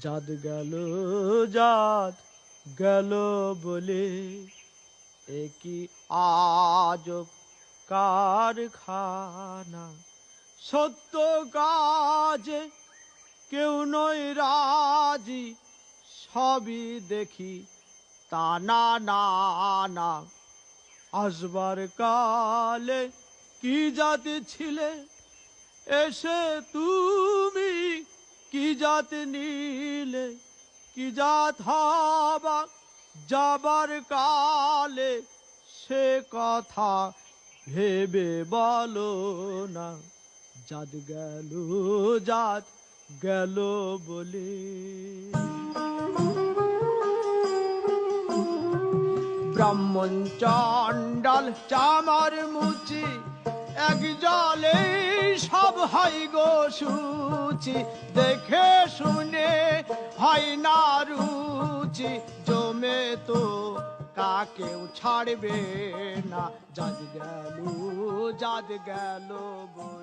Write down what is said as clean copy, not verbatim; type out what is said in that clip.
জাত গেল, জাত গেল বলে, একই আজব কারখানা। সত্য কাজে কেউ নয় রাজি, সবই দেখি তা না না না। আসবার কালে কি জাতি ছিলে, এসে তুমি কি জাত নিলে। কি জাত হবা যাবার কালে, সে কথা ভেবে বলো না। জাত গেল, জাত গেল বলে। ব্রাহ্মণ চণ্ডাল চামার মুচি, এক জলে সব হয় গো শুচি। দেখে শুনে হয় না রুচি, জমে তো কাকেও ছাড়বে না। জাত গেল, জাত গেল বলে।